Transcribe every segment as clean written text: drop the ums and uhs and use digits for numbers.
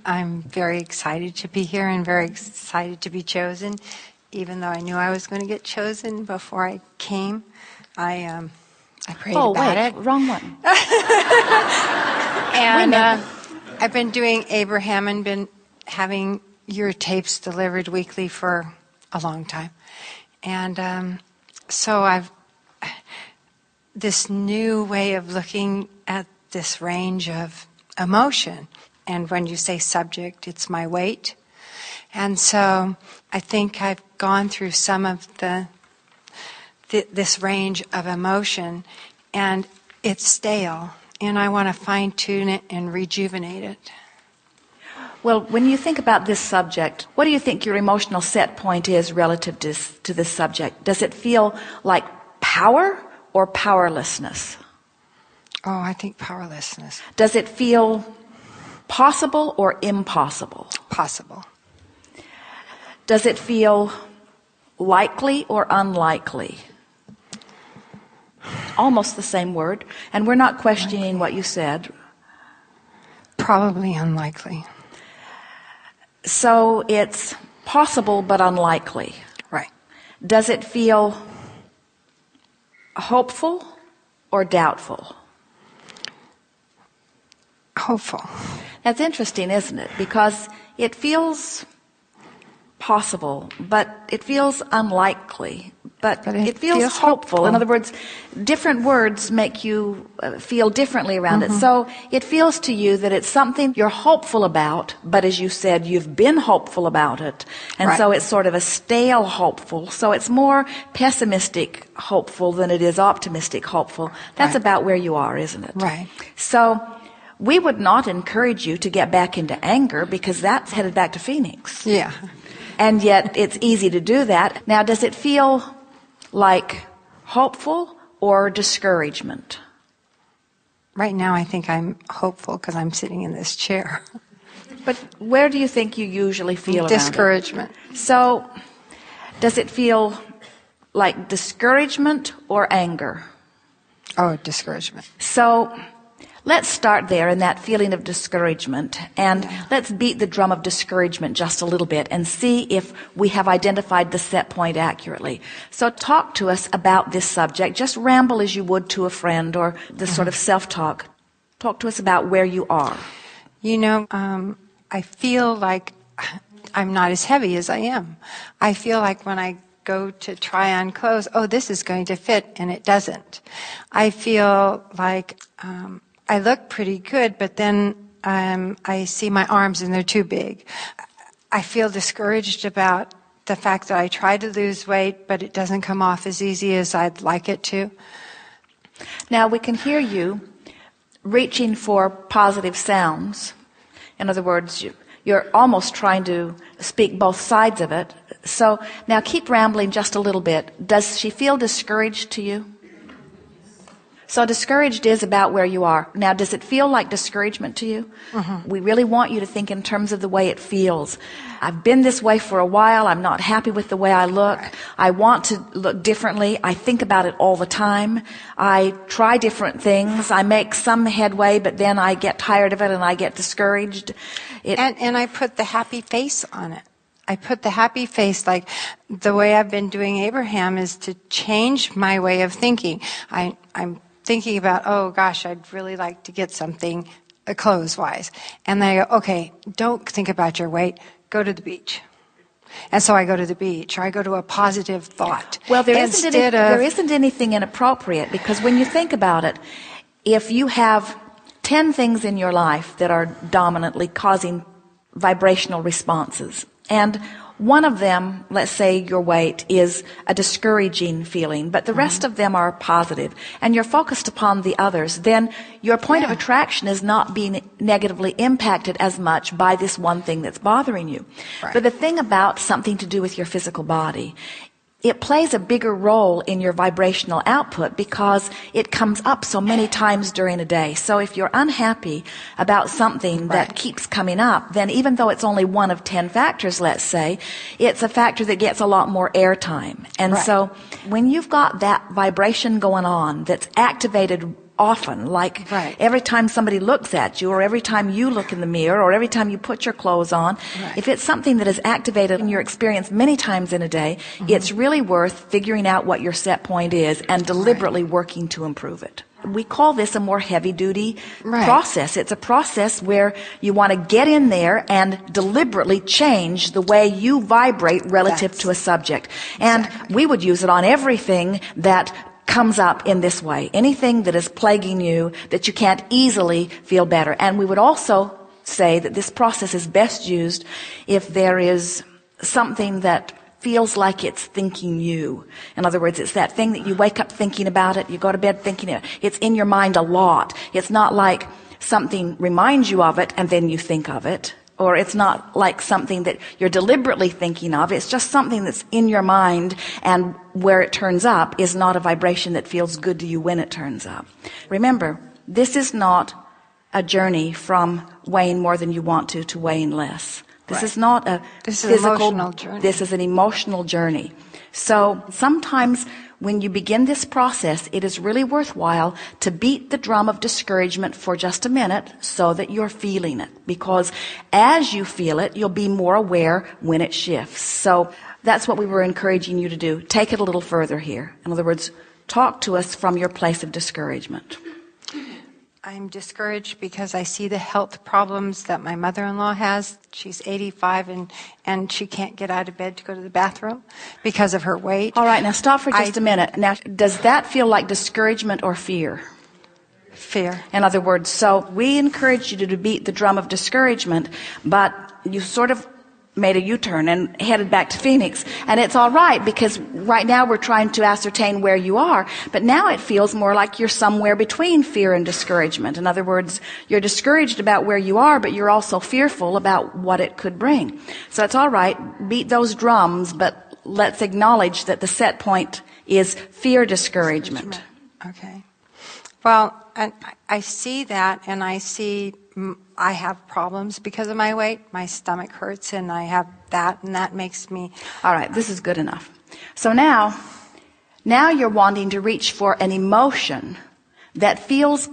I'm very excited to be here and very excited to be chosen. Even though I knew I was going to get chosen before I came, I prayed about it. Wrong one. And I've been doing Abraham and been having your tapes delivered weekly for a long time. And so I've this new way of looking at this range of emotion. And when you say subject, it's my weight. And so I think I've gone through some of this range of emotion, and it's stale. And I want to fine-tune it and rejuvenate it. Well, when you think about this subject, what do you think your emotional set point is relative to this subject? Does it feel like power or powerlessness? Oh, I think powerlessness. Does it feel possible or impossible? Possible. Does it feel likely or unlikely? Almost the same word. And we're not questioning what you said. Probably unlikely. So it's possible but unlikely. Right. Does it feel hopeful or doubtful? Hopeful. That's interesting, isn't it? Because it feels possible, but it feels unlikely. But it feels hopeful. In other words, different words make you feel differently around it. So it feels to you that it's something you're hopeful about, but as you said, you've been hopeful about it. And so it's sort of a stale hopeful. So it's more pessimistic hopeful than it is optimistic hopeful. That's about where you are, isn't it? Right. So we would not encourage you to get back into anger because that's headed back to Phoenix. Yeah. And yet it's easy to do that. Now, does it feel like hopeful or discouragement? Right now I think I'm hopeful because I'm sitting in this chair. But where do you think you usually feel around it? Discouragement. So, does it feel like discouragement or anger? Oh, discouragement. So, let's start there in that feeling of discouragement, and let's beat the drum of discouragement just a little bit and see if we have identified the set point accurately. So talk to us about this subject. Just ramble as you would to a friend or the sort of self-talk. Talk to us about where you are. You know, I feel like I'm not as heavy as I am. I feel like when I go to try on clothes, oh, this is going to fit, and it doesn't. I feel like I look pretty good, but then I see my arms and they're too big. I feel discouraged about the fact that I try to lose weight, but it doesn't come off as easy as I'd like it to. Now, we can hear you reaching for positive sounds. In other words, you're almost trying to speak both sides of it. So now keep rambling just a little bit. Does she feel discouraged to you? So discouraged is about where you are. Now, does it feel like discouragement to you? We really want you to think in terms of the way it feels. I've been this way for a while. I'm not happy with the way I look. I want to look differently. I think about it all the time. I try different things. I make some headway, but then I get tired of it and I get discouraged. And I put the happy face on it. I put the happy face, like the way I've been doing Abraham is to change my way of thinking. I'm thinking about, oh gosh, I'd really like to get something clothes-wise. And then I go, okay, don't think about your weight, go to the beach. And so I go to the beach, or I go to a positive thought. Well, there isn't anything inappropriate, because when you think about it, if you have 10 things in your life that are dominantly causing vibrational responses, and one of them, let's say your weight, is a discouraging feeling, but the rest of them are positive, and you're focused upon the others, then your point of attraction is not being negatively impacted as much by this one thing that's bothering you. Right. But the thing about something to do with your physical body, it plays a bigger role in your vibrational output because it comes up so many times during a day. So if you're unhappy about something that keeps coming up, then even though it's only one of 10 factors, let's say, it's a factor that gets a lot more airtime. And so when you've got that vibration going on that's activated often, like every time somebody looks at you, or every time you look in the mirror, or every time you put your clothes on. If it's something that is activated in your experience many times in a day, it's really worth figuring out what your set point is and deliberately working to improve it. We call this a more heavy-duty process. It's a process where you want to get in there and deliberately change the way you vibrate relative to a subject. And we would use it on everything that comes up in this way. Anything that is plaguing you that you can't easily feel better. And we would also say that this process is best used if there is something that feels like it's thinking you. In other words, it's that thing that you wake up thinking about it, you go to bed thinking it. It's in your mind a lot. It's not like something reminds you of it and then you think of it. Or it's not like something that you're deliberately thinking of. It's just something that's in your mind, and where it turns up is not a vibration that feels good to you when it turns up. Remember, this is not a journey from weighing more than you want to weighing less. This is not a physical journey. This is an emotional journey. So sometimes when you begin this process, it is really worthwhile to beat the drum of discouragement for just a minute so that you're feeling it. Because as you feel it, you'll be more aware when it shifts. So that's what we were encouraging you to do. Take it a little further here. In other words, talk to us from your place of discouragement. I'm discouraged because I see the health problems that my mother-in-law has. She's 85 and she can't get out of bed to go to the bathroom because of her weight. All right, now stop for just a minute. Now, does that feel like discouragement or fear? Fear. In other words, so we encourage you to beat the drum of discouragement, but you sort of made a U-turn and headed back to Phoenix. And it's all right, because right now we're trying to ascertain where you are. But now it feels more like you're somewhere between fear and discouragement. In other words, you're discouraged about where you are, but you're also fearful about what it could bring. So it's all right. Beat those drums, but let's acknowledge that the set point is fear discouragement. Okay. Well, and I see that, and I see I have problems because of my weight. My stomach hurts, and I have that, and that makes me... All right, this is good enough. So now you're wanting to reach for an emotion that feels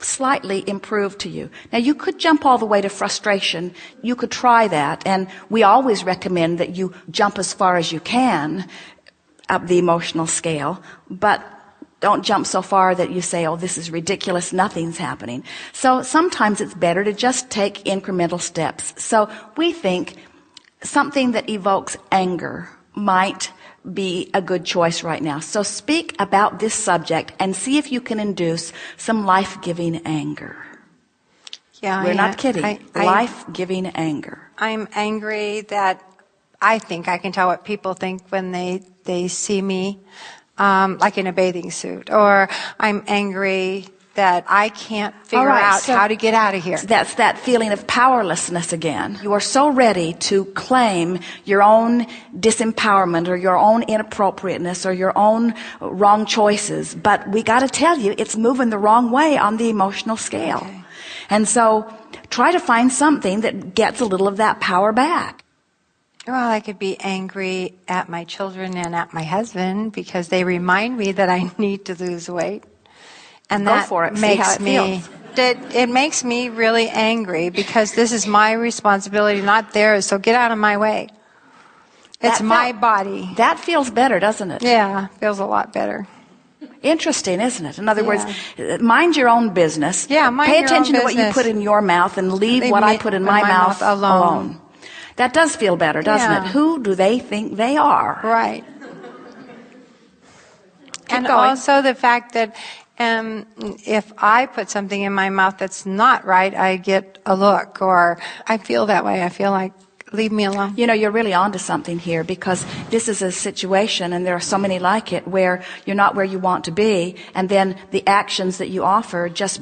slightly improved to you. Now, you could jump all the way to frustration. You could try that, and we always recommend that you jump as far as you can up the emotional scale, but don't jump so far that you say, oh, this is ridiculous, nothing's happening. So sometimes it's better to just take incremental steps. So we think something that evokes anger might be a good choice right now. So speak about this subject and see if you can induce some life-giving anger. Yeah, we're not kidding. Life-giving anger. I'm angry that I think I can tell what people think when they see me. Like in a bathing suit, or I'm angry that I can't figure out how to get out of here. That's that feeling of powerlessness again. You are so ready to claim your own disempowerment or your own inappropriateness or your own wrong choices, but we got to tell you it's moving the wrong way on the emotional scale. Okay. And so try to find something that gets a little of that power back. Well, I could be angry at my children and at my husband because they remind me that I need to lose weight. And Go that for it. makes it makes me really angry because this is my responsibility, not theirs. So get out of my way. It's my body. That feels better, doesn't it? Yeah, feels a lot better. Interesting, isn't it? In other words, mind your own business. Yeah, pay attention to what you put in your mouth and leave what I put in my mouth alone. That does feel better, doesn't it? Who do they think they are? Right. And also the fact that if I put something in my mouth that's not right, I get a look, or I feel that way. I feel like, leave me alone. You know, you're really onto something here, because this is a situation, and there are so many like it, where you're not where you want to be, and then the actions that you offer just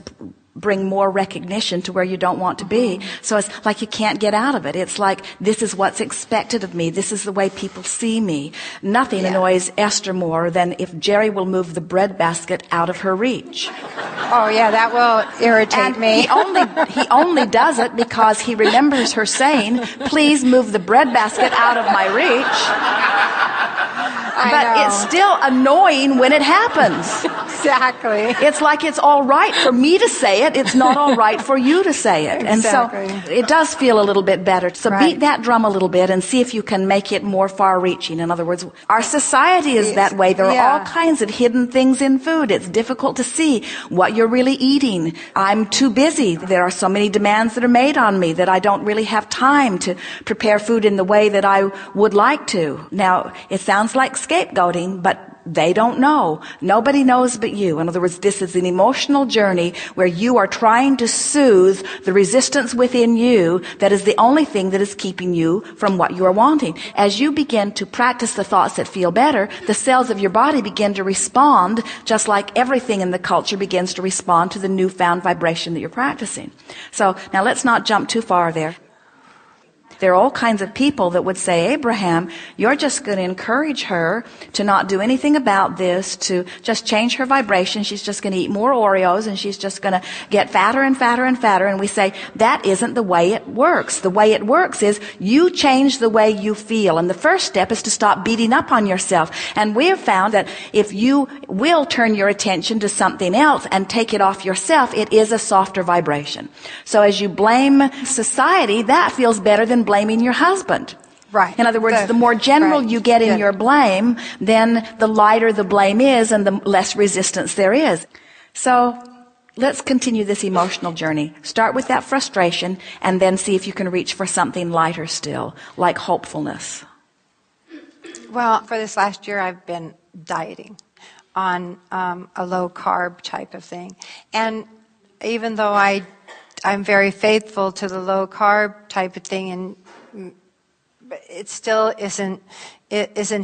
bring more recognition to where you don't want to be. So it's like you can't get out of it. It's like, this is what's expected of me. This is the way people see me. Nothing annoys Esther more than if Jerry will move the bread basket out of her reach. Oh yeah, that will irritate me. He only does it because he remembers her saying, please move the bread basket out of my reach. But it's still annoying when it happens. Exactly. It's like it's all right for me to say it. It's not all right for you to say it. Exactly. And so it does feel a little bit better. So Right. beat that drum a little bit and see if you can make it more far-reaching. In other words, our society is that way. There are all kinds of hidden things in food. It's difficult to see what you're really eating. I'm too busy. There are so many demands that are made on me that I don't really have time to prepare food in the way that I would like to. Now, it sounds like scapegoating, but they don't know. Nobody knows but you. In other words, this is an emotional journey where you are trying to soothe the resistance within you that is the only thing that is keeping you from what you are wanting. As you begin to practice the thoughts that feel better, the cells of your body begin to respond just like everything in the culture begins to respond to the newfound vibration that you're practicing. So now let's not jump too far there. There are all kinds of people that would say, Abraham, you're just going to encourage her to not do anything about this, to just change her vibration. She's just going to eat more Oreos and she's just going to get fatter and fatter and fatter. And we say, that isn't the way it works. The way it works is you change the way you feel. And the first step is to stop beating up on yourself. And we have found that if you will turn your attention to something else and take it off yourself, it is a softer vibration. So as you blame society, that feels better than blaming your husband. Right. In other words, the more general you get in your blame, then the lighter the blame is and the less resistance there is. So let's continue this emotional journey. Start with that frustration and then see if you can reach for something lighter still, like hopefulness. Well, for this last year, I've been dieting on a low-carb type of thing. And even though I'm very faithful to the low-carb type of thing, and it still isn't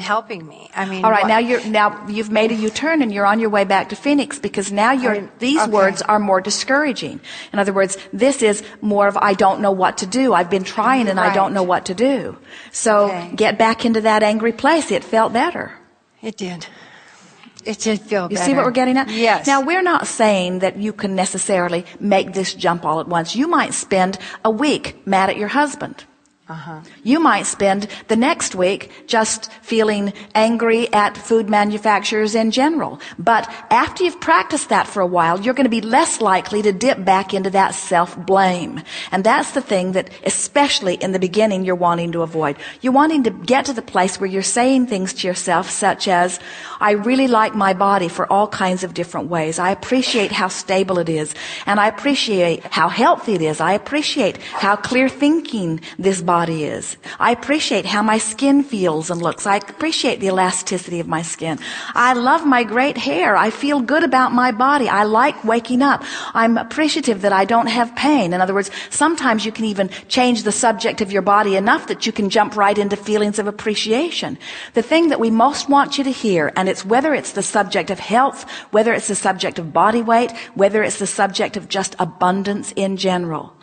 helping me. I mean, all right, now you've made a U-turn and you're on your way back to Phoenix because now these words are more discouraging. In other words, this is more of I don't know what to do. I've been trying and I don't know what to do. So get back into that angry place. It felt better. It did. It did feel better. You see what we're getting at? Yes. Now, we're not saying that you can necessarily make this jump all at once. You might spend a week mad at your husband. You might spend the next week just feeling angry at food manufacturers in general. But after you've practiced that for a while, you're going to be less likely to dip back into that self-blame. And that's the thing that, especially in the beginning, you're wanting to avoid. You're wanting to get to the place where you're saying things to yourself such as, I really like my body for all kinds of different ways. I appreciate how stable it is. And I appreciate how healthy it is. I appreciate how clear thinking this body is. I appreciate how my skin feels and looks. I appreciate the elasticity of my skin. I love my great hair. I feel good about my body. I like waking up. I'm appreciative that I don't have pain. In other words, sometimes you can even change the subject of your body enough that you can jump right into feelings of appreciation. The thing that we most want you to hear, and it's whether it's the subject of health, whether it's the subject of body weight, whether it's the subject of just abundance in general.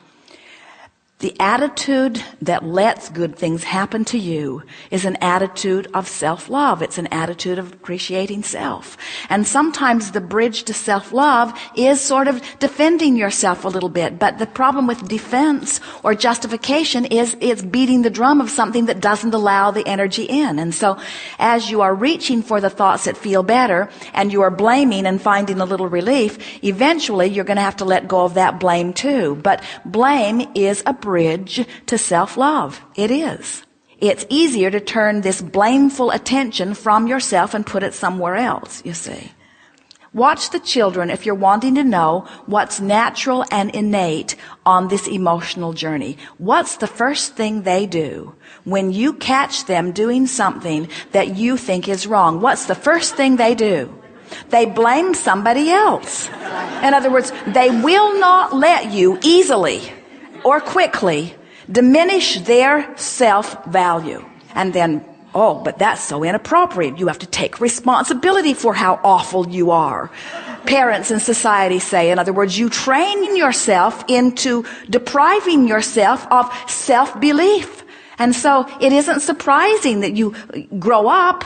The attitude that lets good things happen to you is an attitude of self-love. It's an attitude of appreciating self. And sometimes the bridge to self-love is sort of defending yourself a little bit. But the problem with defense or justification is it's beating the drum of something that doesn't allow the energy in. And so as you are reaching for the thoughts that feel better and you are blaming and finding a little relief, eventually you're going to have to let go of that blame too. But blame is a bridge to self-love. It is. It's easier to turn this blameful attention from yourself and put it somewhere else, you see. Watch the children if you're wanting to know what's natural and innate on this emotional journey. What's the first thing they do when you catch them doing something that you think is wrong? What's the first thing they do? They blame somebody else. In other words, they will not let you easily or quickly diminish their self-value. And then, oh, but that's so inappropriate. You have to take responsibility for how awful you are. Parents and society say, in other words, you train yourself into depriving yourself of self-belief. And so it isn't surprising that you grow up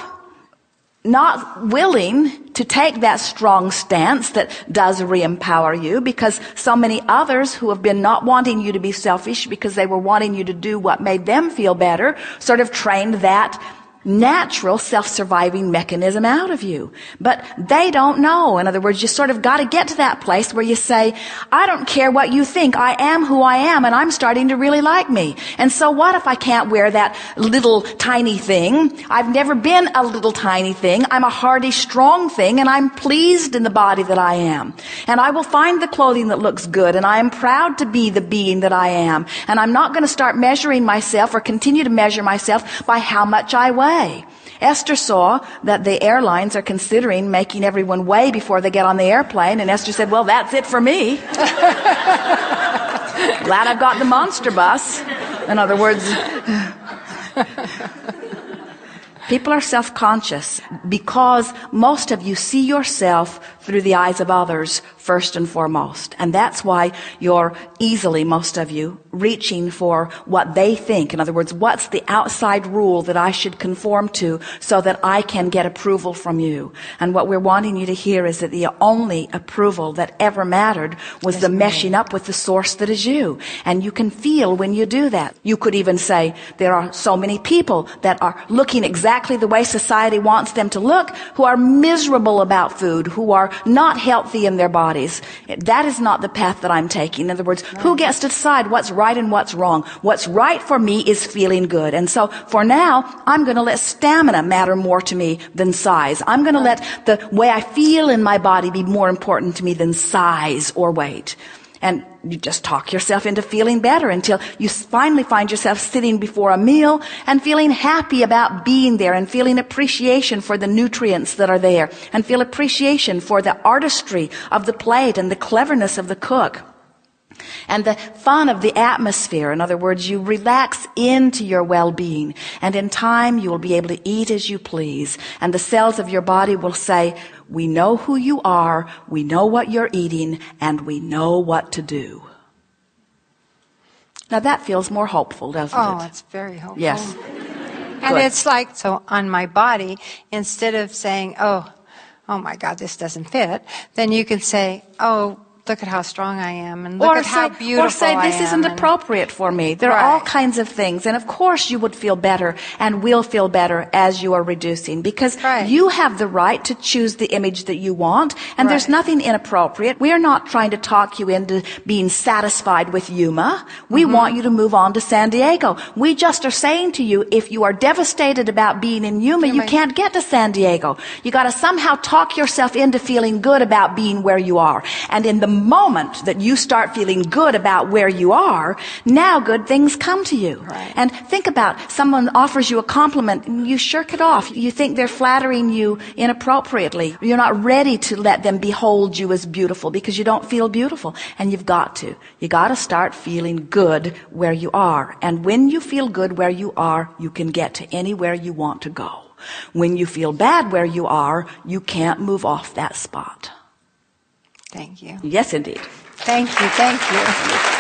not willing to take that strong stance that does re-empower you, because so many others who have been not wanting you to be selfish because they were wanting you to do what made them feel better sort of trained that natural self-surviving mechanism out of you. But they don't know. In other words, you sort of got to get to that place where you say, I don't care what you think. I am who I am, and I'm starting to really like me. And so what if I can't wear that little tiny thing? I've never been a little tiny thing. I'm a hardy, strong thing, and I'm pleased in the body that I am. And I will find the clothing that looks good, and I am proud to be the being that I am. And I'm not going to start measuring myself or continue to measure myself by how much I weigh. Esther saw that the airlines are considering making everyone weigh before they get on the airplane, and Esther said, well, that's it for me. Glad I've got the monster bus. In other words, people are self-conscious because most of you see yourself through the eyes of others first and foremost. And that's why you're easily, most of you, reaching for what they think. In other words, what's the outside rule that I should conform to so that I can get approval from you? And what we're wanting you to hear is that the only approval that ever mattered was the meshing up with the source that is you. And you can feel when you do that. You could even say there are so many people that are looking exactly the way society wants them to look, who are miserable about food, who are not healthy in their bodies. That is not the path that I'm taking. In other words, who gets to decide what's right and what's wrong? What's right for me is feeling good. And so for now, I'm going to let stamina matter more to me than size. I'm going to let the way I feel in my body be more important to me than size or weight. And you just talk yourself into feeling better until you finally find yourself sitting before a meal and feeling happy about being there and feeling appreciation for the nutrients that are there and feel appreciation for the artistry of the plate and the cleverness of the cook and the fun of the atmosphere. In other words, you relax into your well-being, and in time you will be able to eat as you please, and the cells of your body will say, we know who you are, we know what you're eating, and we know what to do. Now that feels more hopeful, doesn't it? Oh, it's very hopeful. Yes. And Good. it's like, so on my body, instead of saying, oh my God, this doesn't fit, then you can say, oh, look at how strong I am, and look at how beautiful or say, I am. this isn't appropriate for me. There are all kinds of things. And of course you would feel better and will feel better as you are reducing, because you have the right to choose the image that you want, and there's nothing inappropriate. We are not trying to talk you into being satisfied with Yuma. We want you to move on to San Diego. We just are saying to you, if you are devastated about being in Yuma, you can't get to San Diego. You got to somehow talk yourself into feeling good about being where you are. And in the moment that you start feeling good about where you are, now good things come to you. And think about, someone offers you a compliment and you shirk it off. You think they're flattering you inappropriately. You're not ready to let them behold you as beautiful because you don't feel beautiful. And you've got to. You got to start feeling good where you are. And when you feel good where you are, you can get to anywhere you want to go. When you feel bad where you are, you can't move off that spot. Thank you. Yes, indeed. Thank you. Thank you.